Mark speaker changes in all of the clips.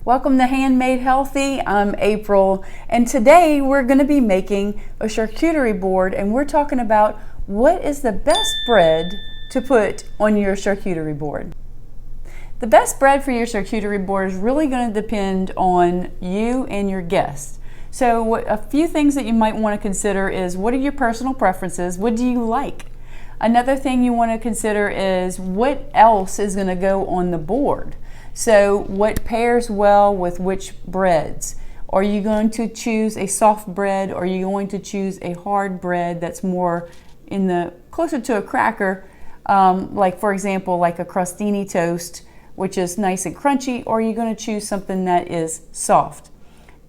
Speaker 1: Welcome to Handmade Healthy. I'm April, and today we're going to be making a charcuterie board, and we're talking about what is the best bread to put on your charcuterie board. The best bread for your charcuterie board is really going to depend on you and your guests. So a few things that you might want to consider is, what are your personal preferences? What do you like? Another thing you want to consider is, what else is going to go on the board? So what pairs well with which breads? Are you going to choose a soft bread, or are you going to choose a hard bread that's more closer to a cracker, like for example like a crostini toast, which is nice and crunchy, or are you going to choose something that is soft?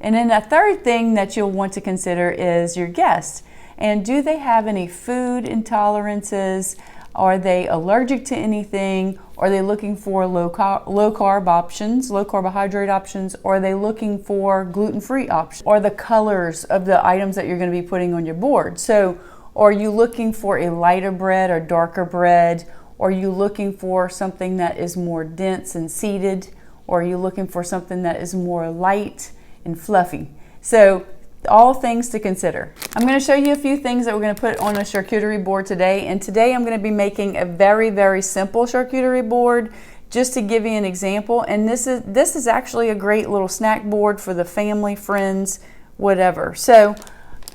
Speaker 1: And then a third thing that you'll want to consider is your guests. And do they have any food intolerances? Are they allergic to anything? Are they looking for low carb options, low carbohydrate options? Or are they looking for gluten-free options? Or the colors of the items that you're going to be putting on your board? So are you looking for a lighter bread or darker bread? Are you looking for something that is more dense and seeded? Or are you looking for something that is more light and fluffy? So all things to consider. I'm going to show you a few things that we're going to put on a charcuterie board today. And today I'm going to be making a very, very simple charcuterie board, just to give you an example. And this is actually a great little snack board for the family, friends, whatever. So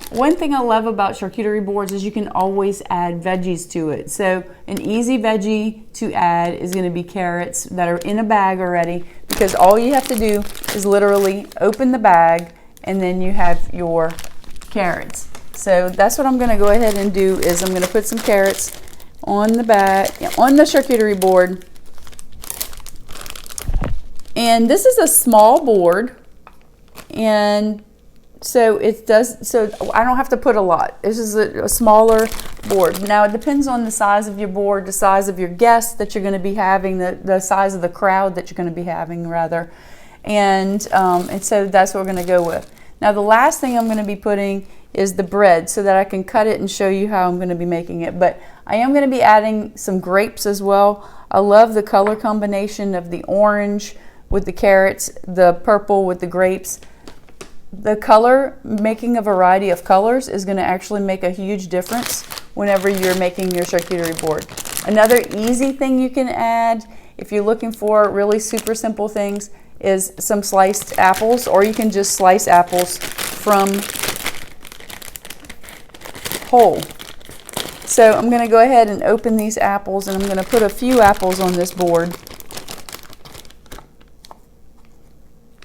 Speaker 1: one thing I love about charcuterie boards is you can always add veggies to it. So an easy veggie to add is going to be carrots that are in a bag already, because all you have to do is literally open the bag and then you have your carrots. So that's what I'm going to go ahead and do, is I'm going to put some carrots on the bag, on the charcuterie board. And this is a small board, and so I don't have to put a lot. This is a smaller board. Now it depends on the size of your board, the size of your guests that you're going to be having, the size of the crowd that you're going to be having rather. And so that's what we're going to go with. Now the last thing I'm going to be putting is the bread, so that I can cut it and show you how I'm going to be making it. But I am going to be adding some grapes as well. I love the color combination of the orange with the carrots, the purple with the grapes. The color, making a variety of colors, is going to actually make a huge difference whenever you're making your charcuterie board. Another easy thing you can add, if you're looking for really super simple things, is some sliced apples, or you can just slice apples from whole. So I'm going to go ahead and open these apples, and I'm going to put a few apples on this board.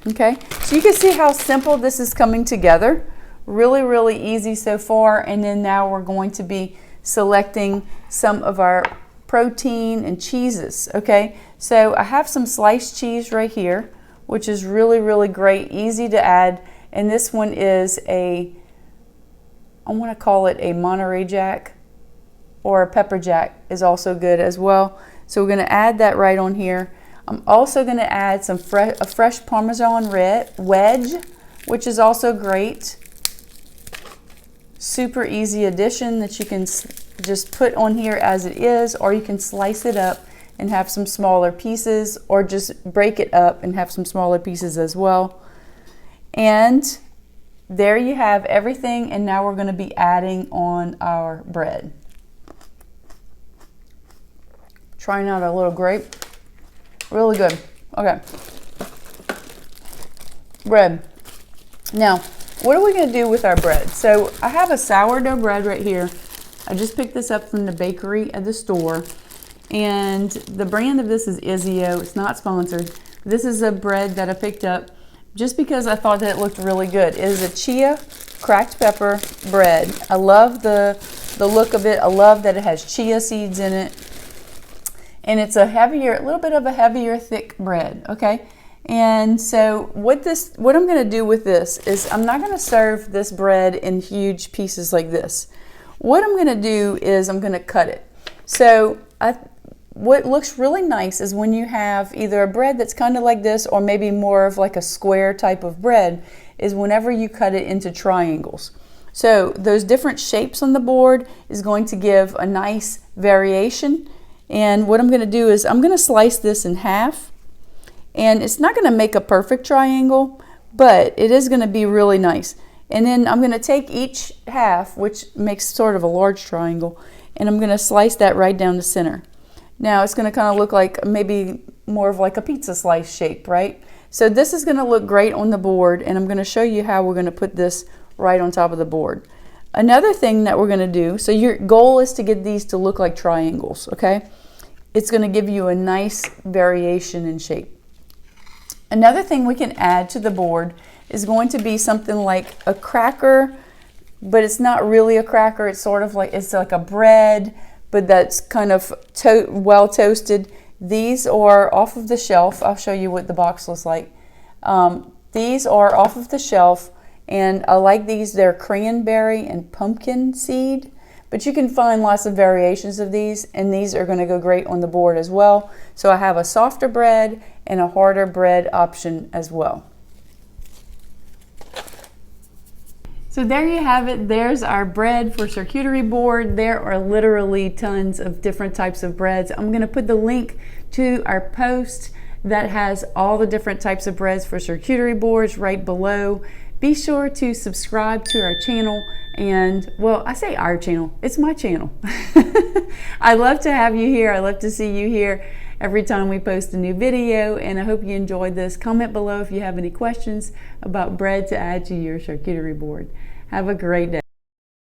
Speaker 1: Okay, so you can see how simple this is coming together. Really, really easy so far. And then now we're going to be selecting some of our protein and cheeses. Okay, so I have some sliced cheese right here, which is really, really great, easy to add. And this one is I want to call it a Monterey Jack, or a pepper jack is also good as well. So we're going to add that right on here. I'm also going to add a fresh Parmesan wedge, which is also great. Super easy addition that you can just put on here as it is, or you can slice it up and have some smaller pieces, or just break it up and have some smaller pieces as well. And there you have everything, and now we're going to be adding on our bread. Trying out a little grape. Really good. Okay. Bread. Now, what are we going to do with our bread? So I have a sourdough bread right here. I just picked this up from the bakery at the store. And the brand of this is Izio. It's not sponsored. This is a bread that I picked up just because I thought that it looked really good. It is a chia cracked pepper bread. I love the look of it. I love that it has chia seeds in it. And it's a little bit of a heavier, thick bread, okay? And so what I'm going to do with this is, I'm not going to serve this bread in huge pieces like this. What I'm going to do is I'm going to cut it. So what looks really nice is when you have either a bread that's kind of like this, or maybe more of like a square type of bread, is whenever you cut it into triangles. So those different shapes on the board is going to give a nice variation. And what I'm going to do is I'm going to slice this in half, And it's not going to make a perfect triangle, but it is going to be really nice. And then I'm going to take each half, which makes sort of a large triangle, and I'm going to slice that right down the center. Now it's going to kind of look like maybe more of like a pizza slice shape, right? So this is going to look great on the board, and I'm going to show you how we're going to put this right on top of the board. Another thing that we're going to do, so your goal is to get these to look like triangles, okay? It's going to give you a nice variation in shape. Another thing we can add to the board is going to be something like a cracker, but it's not really a cracker. It's sort of like, it's like a bread, but that's kind of well toasted. These are off of the shelf. I'll show you what the box looks like. These are off of the shelf, and I like these. They're cranberry and pumpkin seed, but you can find lots of variations of these, and these are going to go great on the board as well. So I have a softer bread and a harder bread option as well. So there you have it. There's our bread for charcuterie board. There are literally tons of different types of breads. I'm going to put the link to our post that has all the different types of breads for charcuterie boards right below. Be sure to subscribe to our channel, and well, I say our channel, it's my channel. I love to have you here. I love to see you here every time we post a new video, and I hope you enjoyed this. Comment below if you have any questions about bread to add to your charcuterie board. Have a great day.